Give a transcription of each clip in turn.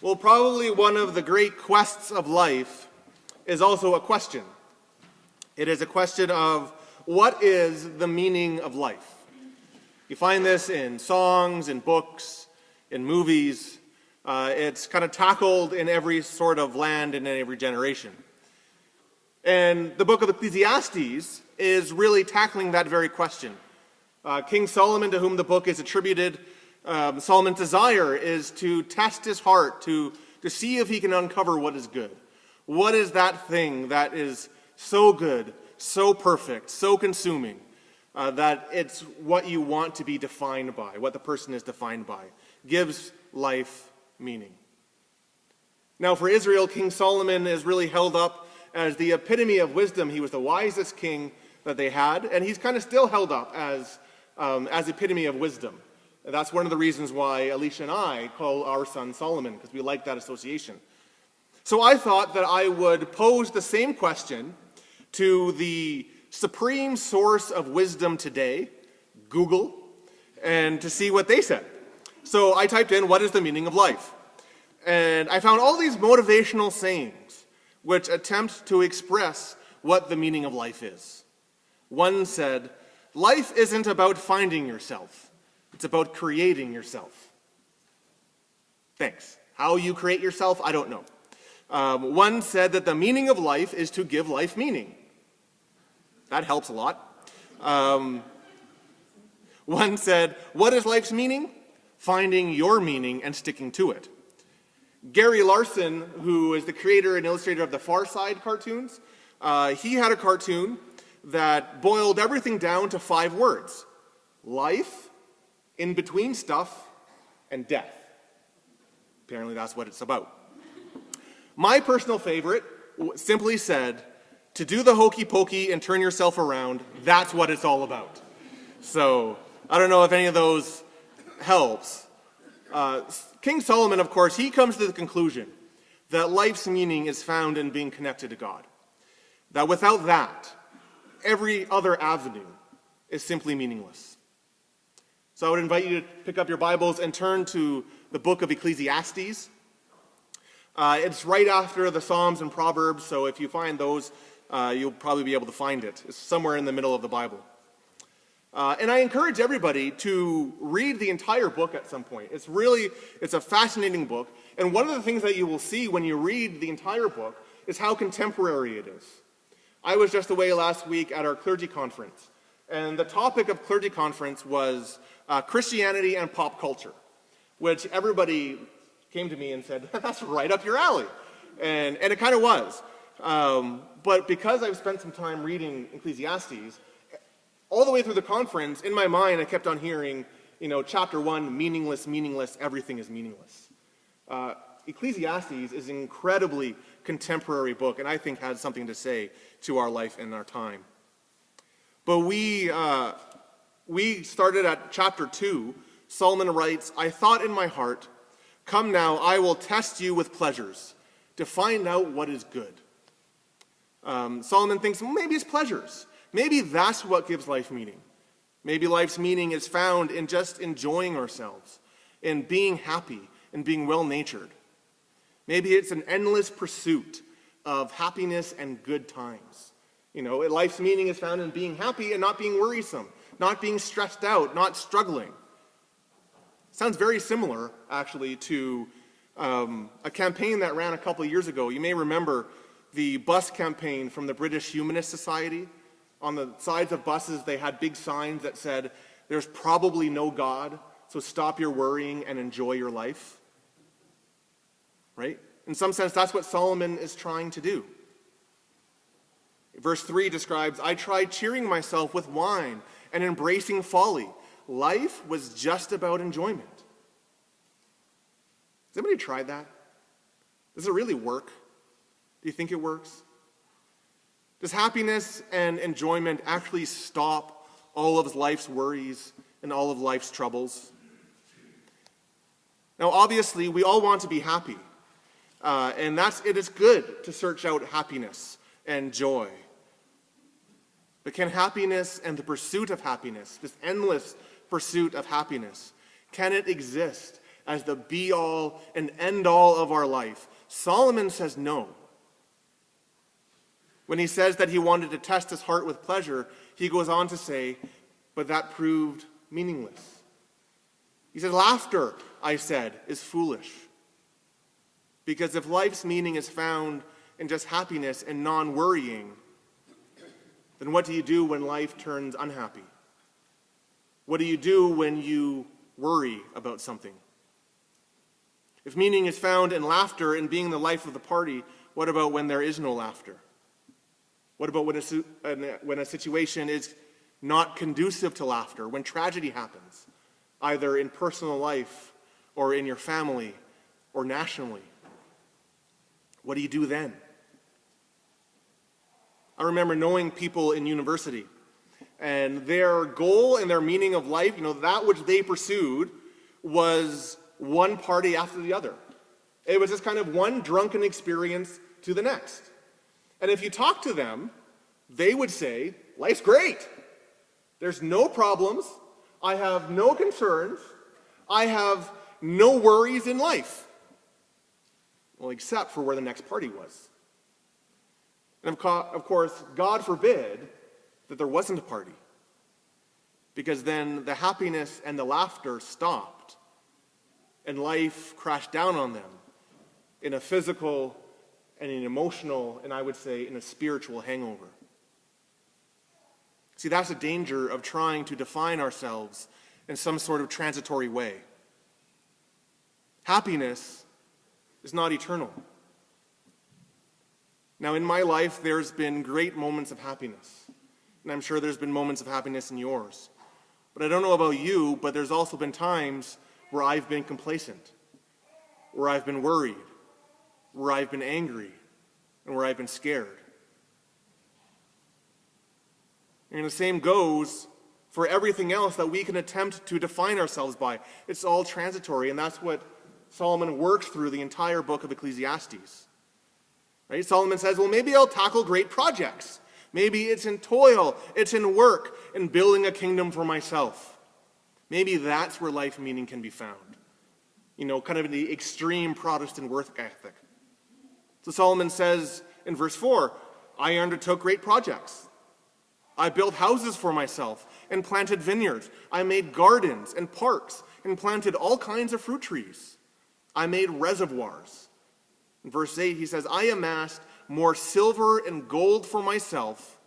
Well, probably one of the great quests of life is also a question. It is a question of what is the meaning of life? You find this in songs, in books, in movies. It's kind of tackled in every sort of land and in every generation. And the book of Ecclesiastes is really tackling that very question. King Solomon, to whom the book is attributed, Solomon's desire is to test his heart, to see if he can uncover what is good. What is that thing that is so good, so perfect, so consuming, that it's what you want to be defined by, what the person is defined by, gives life meaning. Now for Israel, King Solomon is really held up as the epitome of wisdom. He was the wisest king that they had, and he's kind of still held up as epitome of wisdom. And that's one of the reasons why Alicia and I call our son Solomon, because we like that association. So I thought that I would pose the same question to the supreme source of wisdom today, Google, and to see what they said. So I typed in, what is the meaning of life? And I found all these motivational sayings which attempt to express what the meaning of life is. One said, life isn't about finding yourself. It's about creating yourself. Thanks. How you create yourself, I don't know. One said that the meaning of life is to give life meaning. That helps a lot. One said, what is life's meaning? Finding your meaning and sticking to it. Gary Larson, who is the creator and illustrator of the Far Side cartoons, he had a cartoon that boiled everything down to 5 words. Life, in between stuff, and death. Apparently that's what it's about. My personal favorite simply said, to do the hokey pokey and turn yourself around, that's what it's all about. So, I don't know if any of those helps. King Solomon, of course, he comes to the conclusion that life's meaning is found in being connected to God. That without that, every other avenue is simply meaningless. So I would invite you to pick up your Bibles and turn to the book of Ecclesiastes. It's right after the Psalms and Proverbs, so if you find those, you'll probably be able to find it. It's somewhere in the middle of the Bible. And I encourage everybody to read the entire book at some point. It's a fascinating book. And one of the things that you will see when you read the entire book is how contemporary it is. I was just away last week at our clergy conference. And the topic of clergy conference was Christianity and pop culture, which everybody came to me and said, that's right up your alley. And it kind of was. But because I've spent some time reading Ecclesiastes, all the way through the conference, in my mind, I kept on hearing, chapter 1, meaningless, meaningless, everything is meaningless. Ecclesiastes is an incredibly contemporary book, and I think has something to say to our life and our time. But we started at chapter 2. Solomon writes, I thought in my heart, come now, I will test you with pleasures to find out what is good. Solomon thinks, well, maybe it's pleasures. Maybe that's what gives life meaning. Maybe life's meaning is found in just enjoying ourselves, in being happy, in being well-natured. Maybe it's an endless pursuit of happiness and good times. Life's meaning is found in being happy and not being worrisome, not being stressed out, not struggling. Sounds very similar, actually, to a campaign that ran a couple of years ago. You may remember the bus campaign from the British Humanist Society. On the sides of buses, they had big signs that said, there's probably no God, so stop your worrying and enjoy your life. Right? In some sense, that's what Solomon is trying to do. Verse 3 describes, I tried cheering myself with wine and embracing folly. Life was just about enjoyment. Has anybody tried that? Does it really work? Do you think it works? Does happiness and enjoyment actually stop all of life's worries and all of life's troubles? Now, obviously, we all want to be happy. And it is good to search out happiness and joy. But can happiness and the pursuit of happiness, this endless pursuit of happiness, can it exist as the be-all and end-all of our life. Solomon says no. When he says that he wanted to test his heart with pleasure, he goes on to say, but that proved meaningless. He says, laughter, I said, is foolish. Because if life's meaning is found in just happiness and non-worrying, then what do you do when life turns unhappy? What do you do when you worry about something? If meaning is found in laughter and being the life of the party, what about when there is no laughter? What about when a situation is not conducive to laughter, when tragedy happens, either in personal life or in your family or nationally? What do you do then? I remember knowing people in university, and their goal and their meaning of life, that which they pursued was one party after the other. It was just kind of one drunken experience to the next. And if you talk to them, they would say, life's great. There's no problems. I have no concerns. I have no worries in life. Well, except for where the next party was. And of course, God forbid that there wasn't a party. Because then the happiness and the laughter stopped. And life crashed down on them in a physical and an emotional, and I would say in a spiritual hangover. See, that's the danger of trying to define ourselves in some sort of transitory way. Happiness is not eternal. Now, in my life, there's been great moments of happiness. And I'm sure there's been moments of happiness in yours. But I don't know about you, but there's also been times where I've been complacent, where I've been worried, where I've been angry, and where I've been scared. And the same goes for everything else that we can attempt to define ourselves by. It's all transitory, and that's what Solomon works through the entire book of Ecclesiastes. Right? Solomon says, well, maybe I'll tackle great projects. Maybe it's in toil, it's in work, in building a kingdom for myself. Maybe that's where life meaning can be found. Kind of in the extreme Protestant work ethic. So Solomon says in verse 4, I undertook great projects. I built houses for myself and planted vineyards. I made gardens and parks and planted all kinds of fruit trees. I made reservoirs. In verse 8, he says, I amassed more silver and gold for myself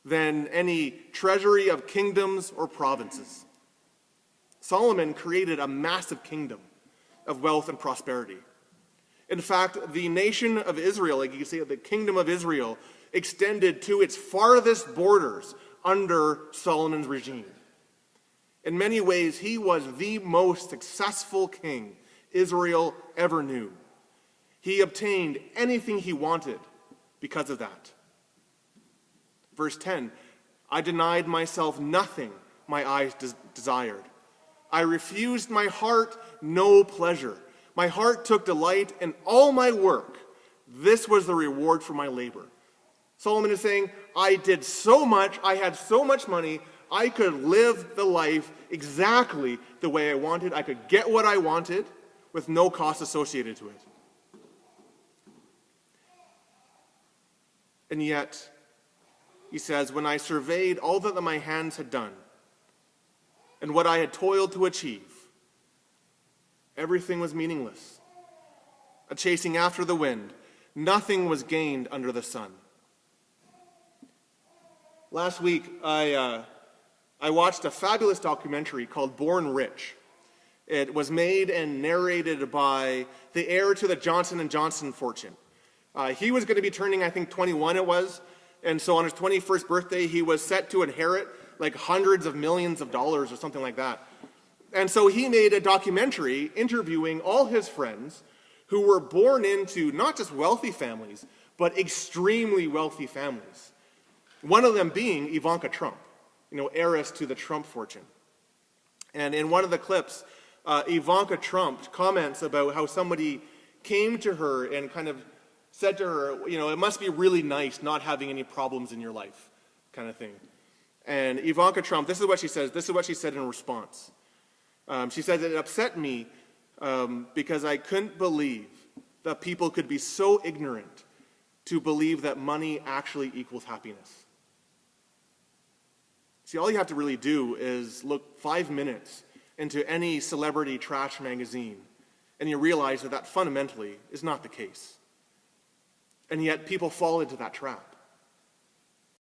than any treasury of kingdoms or provinces. Solomon created a massive kingdom of wealth and prosperity. In fact, the nation of Israel, like you can say, the kingdom of Israel, extended to its farthest borders under Solomon's regime. In many ways, he was the most successful king Israel ever knew. He obtained anything he wanted because of that. Verse 10, I denied myself nothing my eyes desired. I refused my heart no pleasure. My heart took delight in all my work. This was the reward for my labor. Solomon is saying, I did so much, I had so much money, I could live the life exactly the way I wanted. I could get what I wanted with no cost associated to it. And yet, he says, when I surveyed all that my hands had done and what I had toiled to achieve, everything was meaningless. A chasing after the wind. Nothing was gained under the sun. Last week, I watched a fabulous documentary called Born Rich. It was made and narrated by the heir to the Johnson & Johnson fortune. He was going to be turning, I think, 21 it was. And so on his 21st birthday, he was set to inherit like hundreds of millions of dollars or something like that. And so he made a documentary interviewing all his friends who were born into not just wealthy families, but extremely wealthy families. One of them being Ivanka Trump, heiress to the Trump fortune. And in one of the clips, Ivanka Trump comments about how somebody came to her and kind of said to her, it must be really nice not having any problems in your life, kind of thing. And Ivanka Trump, this is what she says. This is what she said in response. She says, it upset me because I couldn't believe that people could be so ignorant to believe that money actually equals happiness. See, all you have to really do is look 5 minutes into any celebrity trash magazine, and you realize that that fundamentally is not the case. And yet people fall into that trap.